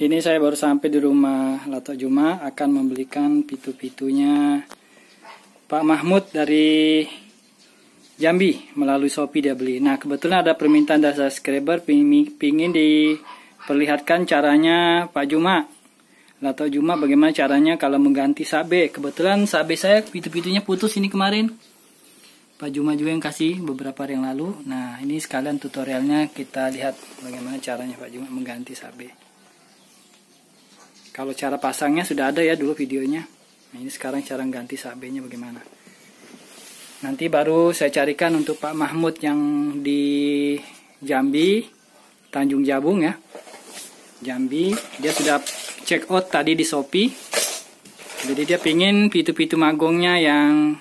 Ini saya baru sampai di rumah Lato Juma, akan membelikan pitu-pitunya Pak Mahmud dari Jambi, melalui Shopee dia beli. Nah, kebetulan ada permintaan dari subscriber pingin diperlihatkan caranya Pak Juma, Lato Juma, bagaimana caranya kalau mengganti sabe. Kebetulan sabe saya pitu-pitunya putus ini kemarin. Pak Juma juga yang kasih beberapa hari yang lalu. Nah, ini sekalian tutorialnya, kita lihat bagaimana caranya Pak Juma mengganti sabe. Kalau cara pasangnya sudah ada ya dulu videonya. Nah, ini sekarang cara ganti sabenya bagaimana. Nanti baru saya carikan untuk Pak Mahmud yang di Jambi, Tanjung Jabung ya. Jambi, dia sudah check out tadi di Shopee. Jadi dia pingin pitu-pitu magongnya yang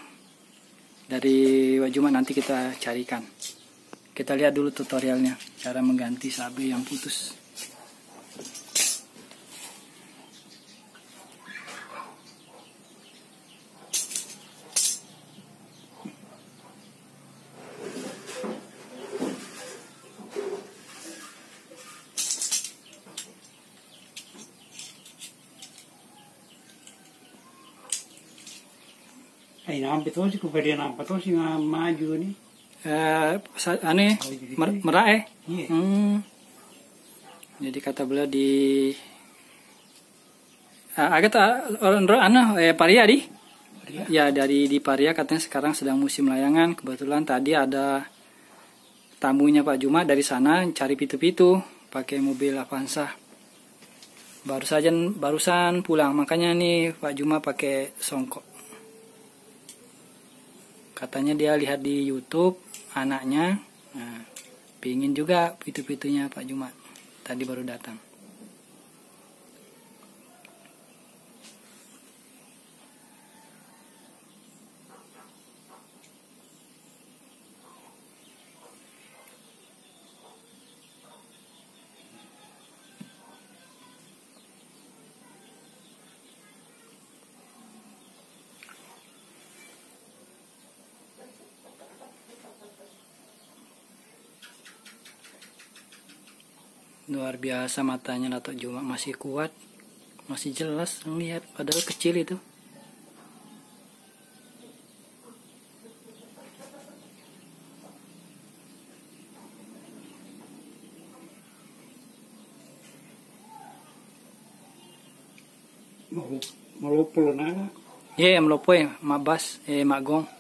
dari Pak Juma, nanti kita carikan. Kita lihat dulu tutorialnya, cara mengganti sabe yang putus. Nampak tu sih kepada nampak tu sih maju ni. Aneh merah Iya. Jadi kata beliau di agak orang Paria di. Ya dari di Paria, katanya sekarang sedang musim layangan. Kebetulan tadi ada tamunya Pak Juma dari sana cari pitu-pitu pakai mobil Avanza. Barusan pulang, makanya nih Pak Juma pakai songkok. Katanya dia lihat di YouTube anaknya, nah, pingin juga pitu-pitunya Pak Juma. Tadi baru datang. Luar biasa matanya Lato Juma, masih kuat, masih jelas melihat, padahal kecil itu. Melupul naga. Iya, melopoy, mabas, magong.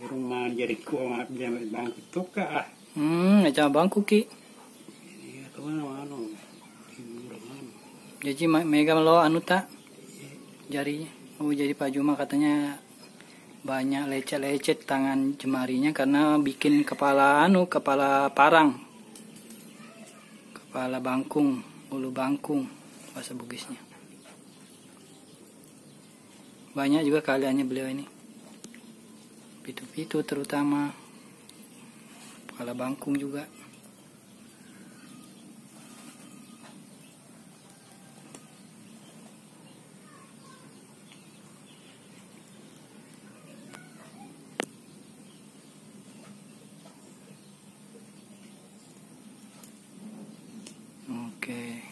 Rumah jadi kuat dia bangku tu kah? Aja bangku ki. Iya tu mana? Jadi mega lo anu tak jarinya. Oh, jadi Pak Juma katanya banyak lecet-lecet tangan jemarinya karena bikin kepala parang. Kepala bangkung, ulu bangkung bahasa Bugisnya. Banyak juga kaliannya beliau ini. Pitu-pitu terutama, kepala bangkung juga. Oke,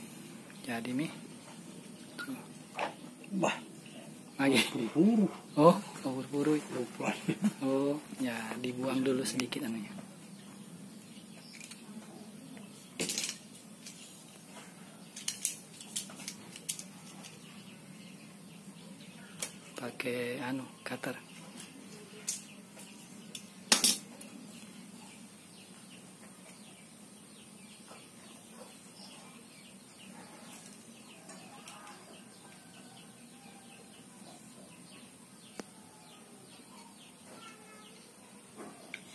jadi nih. Bah, Lagi. buru. Oh, buru-buru. Lupa. Oh, ya dibuang dulu sedikit anunya. pakai cutter.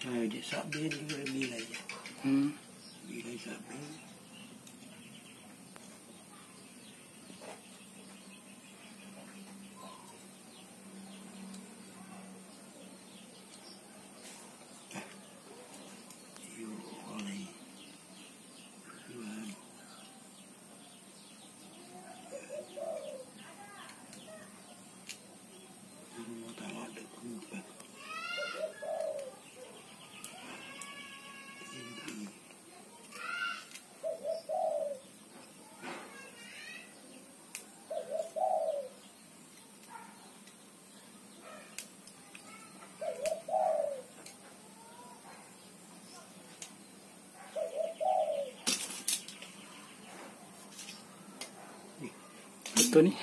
Saya di sabin juga bila aja. Bila sabin. Itu nih.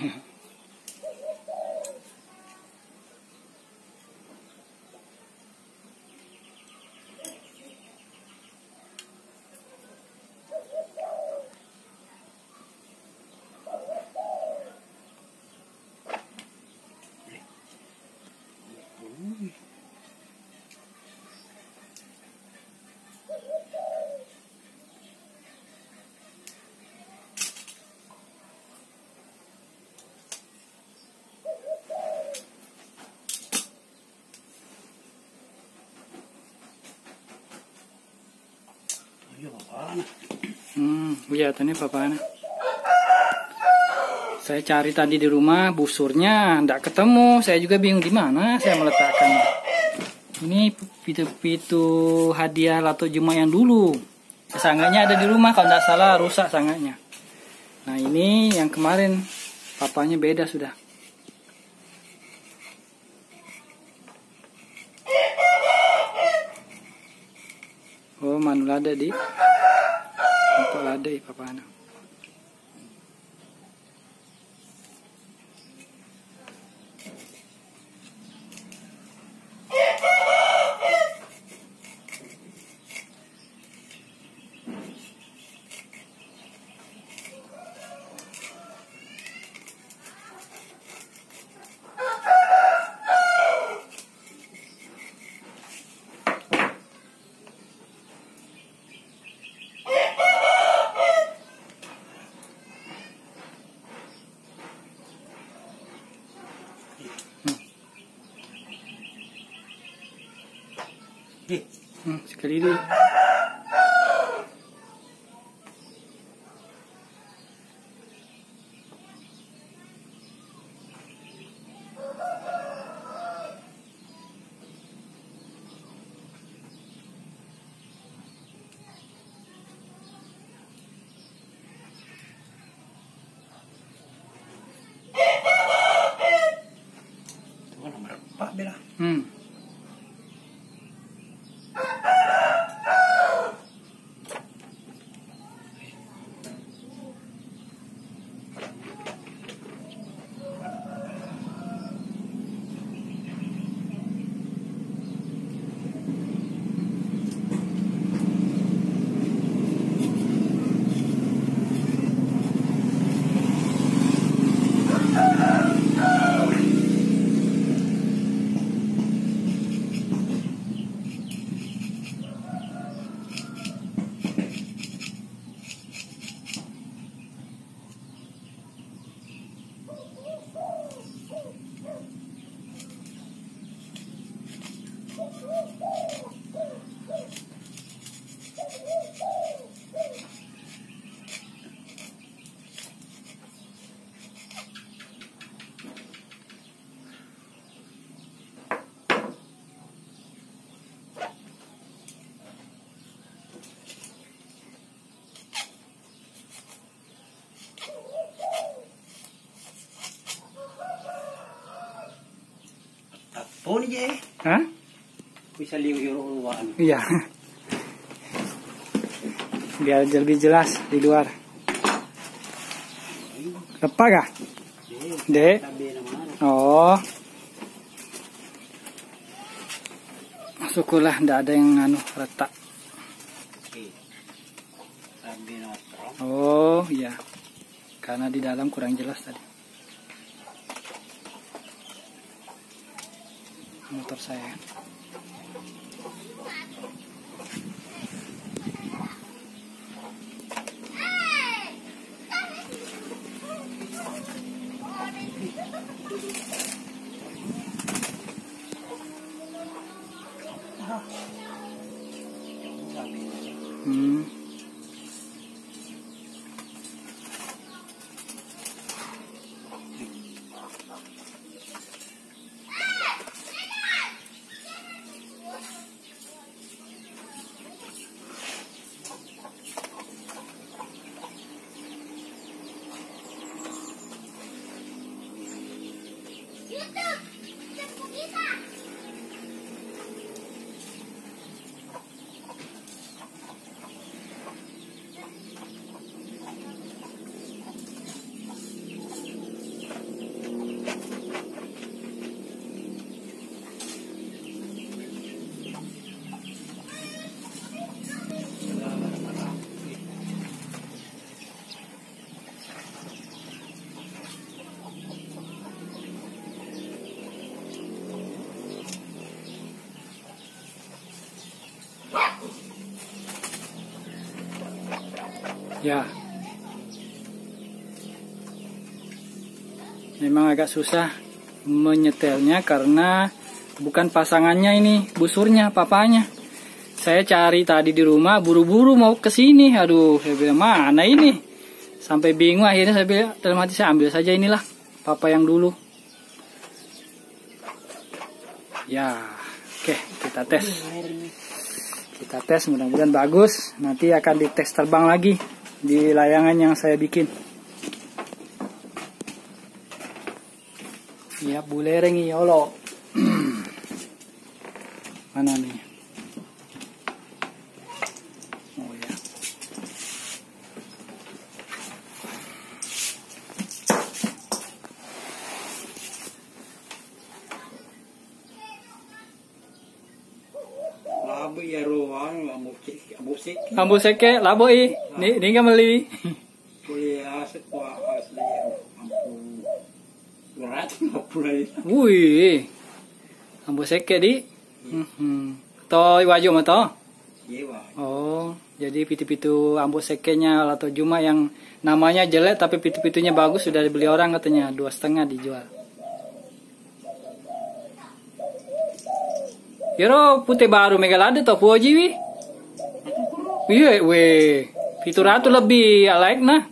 Iya, ini papana. Saya cari tadi di rumah busurnya, ndak ketemu. Saya juga bingung di mana saya meletakkannya. Ini pitu-pitu hadiah Lato Juma yang dulu. Sangatnya ada di rumah, kalau ndak salah rusak sangatnya. Nah ini yang kemarin papanya beda sudah. Oh, manula ada di. Untuk lade papana. Sekali dulu. Itu kan nomor 4 bela. Oh ni je. Hah? Bisa lihat orang. Iya. Biar lebih jelas di luar. Lepas kah? Dek. Oh. syukurlah ndak ada yang retak. Oh iya, karena di dalam kurang jelas tadi motor saya. Ya, memang agak susah menyetelnya karena bukan pasangannya ini, busurnya, papanya. Saya cari tadi di rumah, buru-buru mau ke sini. Aduh, saya bilang mana ini? Sampai bingung, akhirnya saya bilang, dalam hati saya ambil saja inilah, papa yang dulu. Ya, oke, kita tes. Kita tes, mudah-mudahan bagus. Nanti akan dites terbang lagi di layangan yang saya bikin. Ya, bulereng yolo. Mana nih? Oh ya. Labo ya roan, Ambo seke, labo ni ka mali. boleh aset kuah asli ampu berat boleh. Wih, ambo seke di. To wajum atau? Iya. Oh, jadi pitu-pitu ambo sekenya atau Juma yang namanya jelek tapi pitu-pitunya bagus sudah dibeli orang katanya 2,5 dijual. Yero putih baru megalade to puji wi. Iya, weh, 700 lebih alaik nah.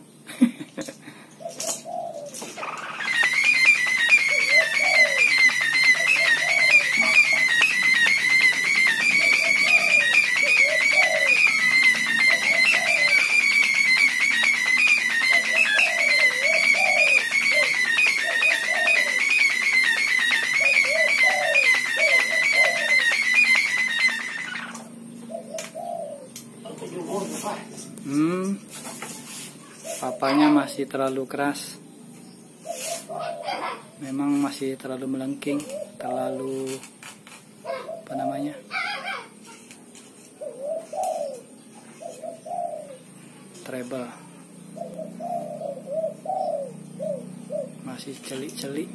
Papanya masih terlalu keras. Memang masih terlalu melengking, terlalu apa namanya? Treble. Masih celik-celik.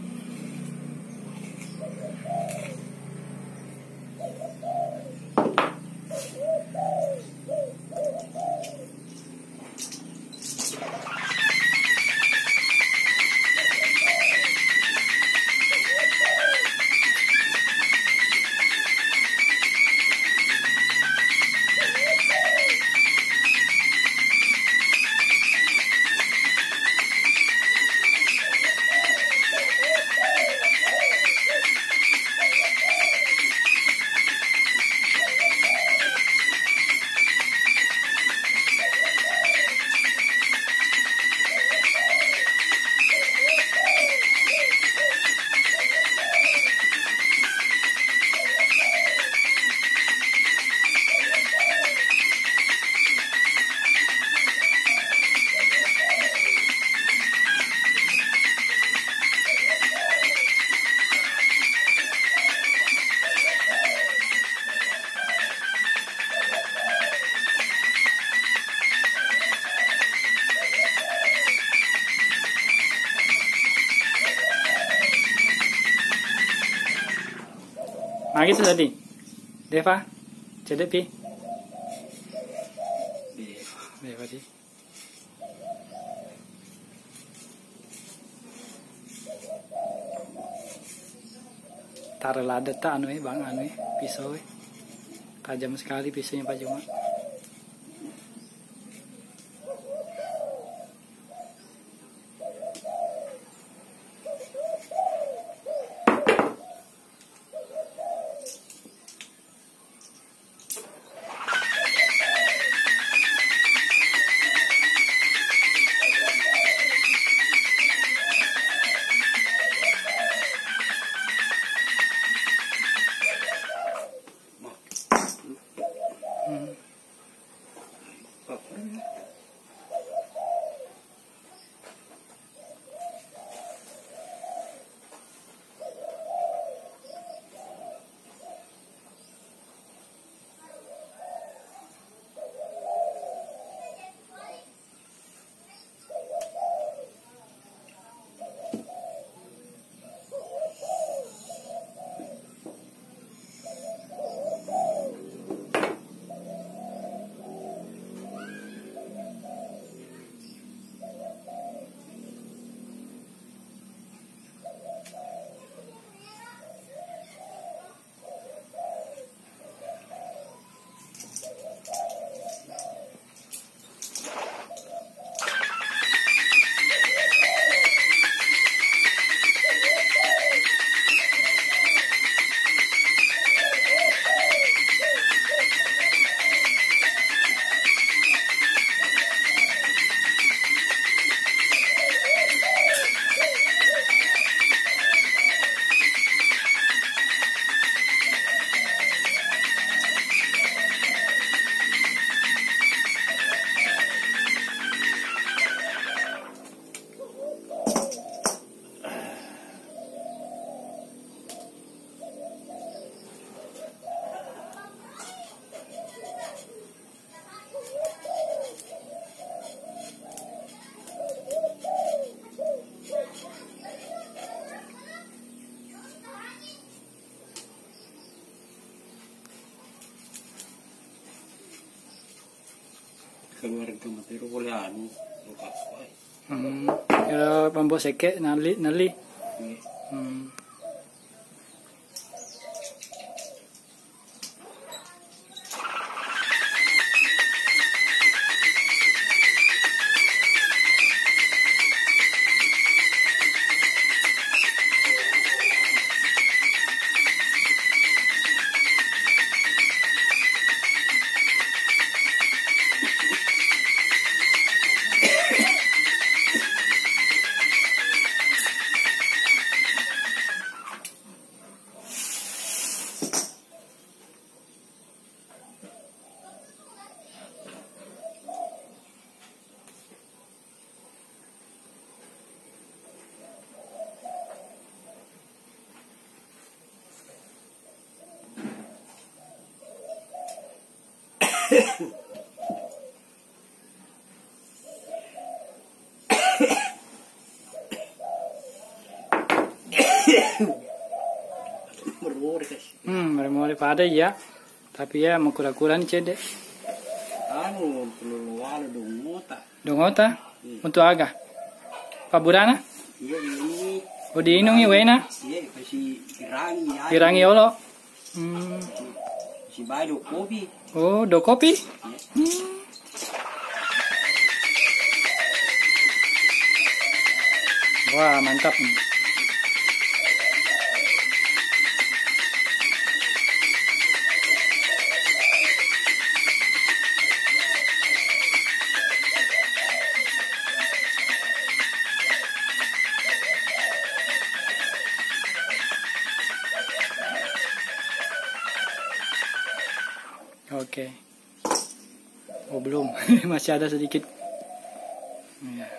Ah gitu tadi. Deva. Cedek pi. Deva di. Taruh lada tak anu bang anu pisau. Tajam sekali pisaunya Pak Juma. Keluarga matero boleh anu lupa kuai. Kalau pembok seke nali. Meremori pada ya. Tapi ya mau kura-kurang cedek. Anu perlu walu dongota. Dongota? Untuk aga. Paburana? Iya ini. Oh diinungi wena? Iya kasih pirangi. Pirangi olo. Si bayi do kopi. Oh do kopi? Wah mantap nih. Oke. Oh belum, masih ada sedikit. Ya.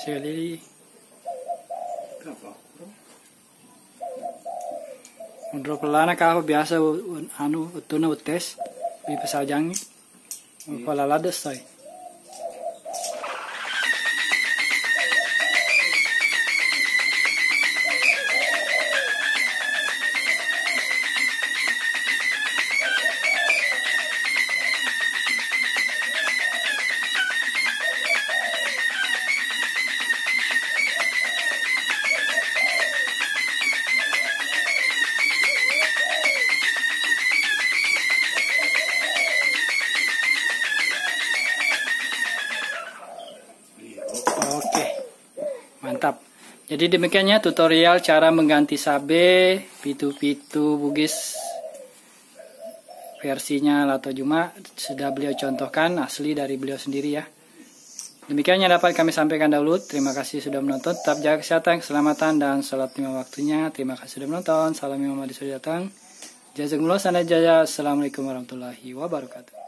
Seli Undro pelana kau biasa anu utuna utes di pesajangi pala lades say. Oke, mantap. Jadi demikiannya tutorial cara mengganti sabe pitu-pitu Bugis versinya Lato Juma. Sudah beliau contohkan asli dari beliau sendiri ya. Demikiannya dapat kami sampaikan dahulu. Terima kasih sudah menonton. Tetap jaga kesehatan, keselamatan, dan sholat lima waktunya. Terima kasih sudah menonton. Salam Imam Mahdi sudah datang. Jazakumullah sana jaya. Assalamualaikum warahmatullahi wabarakatuh.